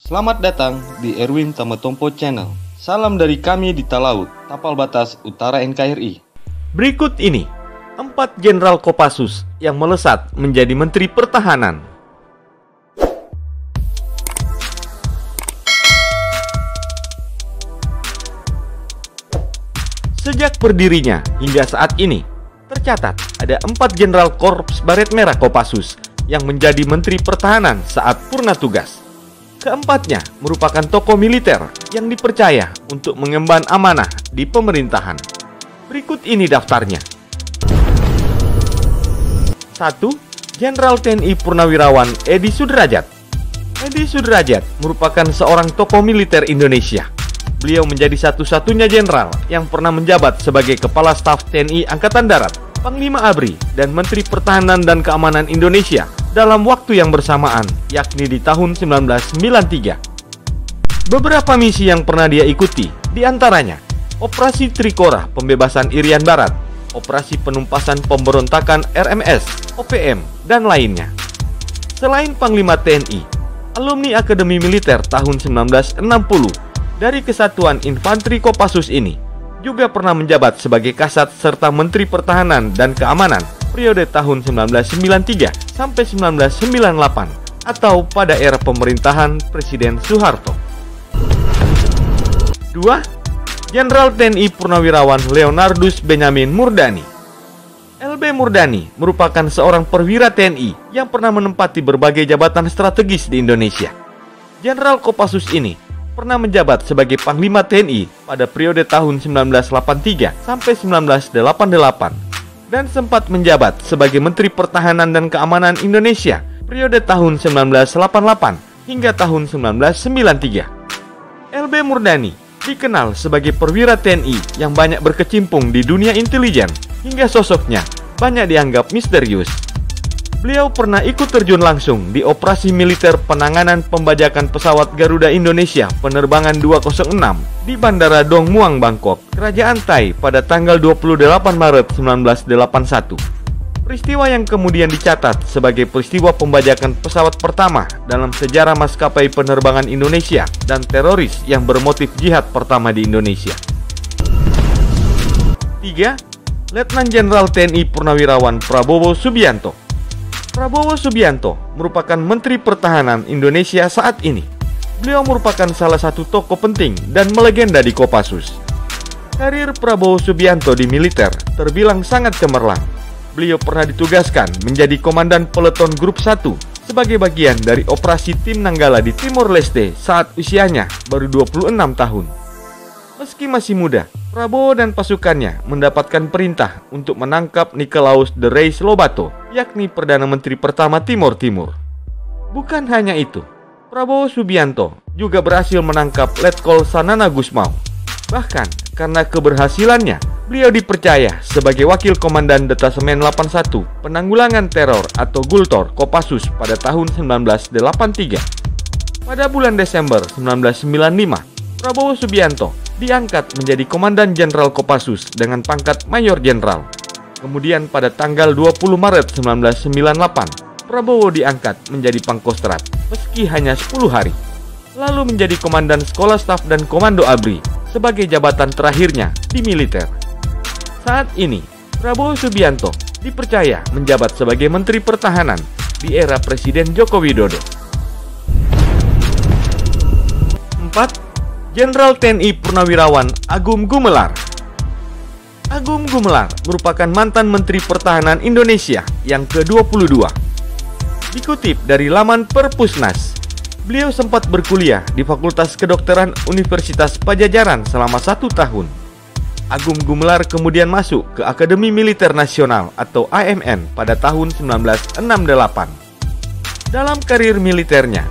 Selamat datang di Erwin Tametompo Channel. Salam dari kami di Talaut, Tapal Batas Utara NKRI. Berikut ini 4 Jenderal Kopassus yang melesat menjadi Menteri Pertahanan. Sejak berdirinya hingga saat ini, tercatat ada 4 Jenderal Korps Baret Merah Kopassus yang menjadi Menteri Pertahanan saat purna tugas. Keempatnya merupakan tokoh militer yang dipercaya untuk mengemban amanah di pemerintahan. Berikut ini daftarnya. 1. Jenderal TNI Purnawirawan Edi Sudrajat. Edi Sudrajat merupakan seorang tokoh militer Indonesia. Beliau menjadi satu-satunya jenderal yang pernah menjabat sebagai Kepala Staf TNI Angkatan Darat, Panglima ABRI, dan Menteri Pertahanan dan Keamanan Indonesia dalam waktu yang bersamaan, yakni di tahun 1993. Beberapa misi yang pernah dia ikuti, diantaranya Operasi Trikora Pembebasan Irian Barat, Operasi Penumpasan Pemberontakan RMS, OPM, dan lainnya. Selain Panglima TNI, alumni Akademi Militer tahun 1960 dari Kesatuan Infanteri Kopassus ini juga pernah menjabat sebagai Kasat serta Menteri Pertahanan dan Keamanan periode tahun 1993 sampai 1998 atau pada era pemerintahan Presiden Soeharto. 2. Jenderal TNI Purnawirawan Leonardus Benyamin Murdani. LB Murdani merupakan seorang perwira TNI yang pernah menempati berbagai jabatan strategis di Indonesia. Jenderal Kopassus ini pernah menjabat sebagai Panglima TNI pada periode tahun 1983 sampai 1988 dan sempat menjabat sebagai Menteri Pertahanan dan Keamanan Indonesia periode tahun 1988 hingga tahun 1993. LB Murdani dikenal sebagai perwira TNI yang banyak berkecimpung di dunia intelijen hingga sosoknya banyak dianggap misterius. Beliau pernah ikut terjun langsung di operasi militer penanganan pembajakan pesawat Garuda Indonesia penerbangan 206 di Bandara Dong Muang, Bangkok, Kerajaan Thai pada tanggal 28 Maret 1981. Peristiwa yang kemudian dicatat sebagai peristiwa pembajakan pesawat pertama dalam sejarah maskapai penerbangan Indonesia dan teroris yang bermotif jihad pertama di Indonesia. 3. Letnan Jenderal TNI Purnawirawan Prabowo Subianto. Prabowo Subianto merupakan Menteri Pertahanan Indonesia saat ini. Beliau merupakan salah satu tokoh penting dan melegenda di Kopassus. Karir Prabowo Subianto di militer terbilang sangat cemerlang. Beliau pernah ditugaskan menjadi Komandan Peleton Grup 1 sebagai bagian dari operasi Tim Nanggala di Timor Leste saat usianya baru 26 tahun. Meski masih muda, Prabowo dan pasukannya mendapatkan perintah untuk menangkap Nicolaus de Reis Lobato, yakni Perdana Menteri pertama Timor Timur. Bukan hanya itu, Prabowo Subianto juga berhasil menangkap Letkol Sanana Gusmao. Bahkan karena keberhasilannya, beliau dipercaya sebagai Wakil Komandan Detasemen 81 Penanggulangan Teror atau Gultor Kopassus pada tahun 1983. Pada bulan Desember 1995, Prabowo Subianto diangkat menjadi Komandan Jenderal Kopassus dengan pangkat Mayor Jenderal. Kemudian pada tanggal 20 Maret 1998, Prabowo diangkat menjadi Pangkostrat meski hanya 10 hari. Lalu menjadi Komandan Sekolah Staf dan Komando ABRI sebagai jabatan terakhirnya di militer. Saat ini, Prabowo Subianto dipercaya menjabat sebagai Menteri Pertahanan di era Presiden Joko Widodo. 4. Jenderal TNI Purnawirawan Agum Gumelar. Agum Gumelar merupakan mantan Menteri Pertahanan Indonesia yang ke-22. Dikutip dari laman Perpusnas, beliau sempat berkuliah di Fakultas Kedokteran Universitas Pajajaran selama 1 tahun. Agum Gumelar kemudian masuk ke Akademi Militer Nasional atau AMN pada tahun 1968. Dalam karir militernya,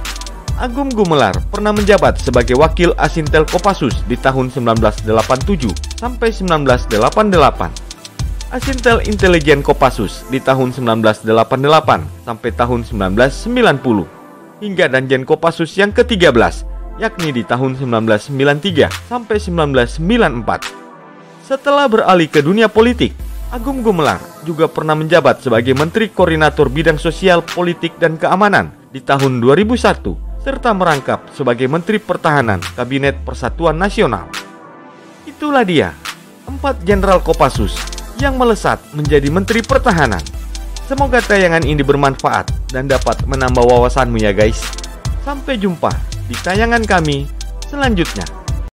Agum Gumelar pernah menjabat sebagai Wakil Asintel Kopassus di tahun 1987 sampai 1988, Asintel Intelijen Kopassus di tahun 1988 sampai tahun 1990, hingga Danjen Kopassus yang ke-13, yakni di tahun 1993 sampai 1994. Setelah beralih ke dunia politik, Agum Gumelar juga pernah menjabat sebagai Menteri Koordinator Bidang Sosial, Politik, dan Keamanan di tahun 2001 serta merangkap sebagai Menteri Pertahanan Kabinet Persatuan Nasional. Itulah dia, 4 Jenderal Kopassus yang melesat menjadi Menteri Pertahanan. Semoga tayangan ini bermanfaat dan dapat menambah wawasanmu ya guys. Sampai jumpa di tayangan kami selanjutnya.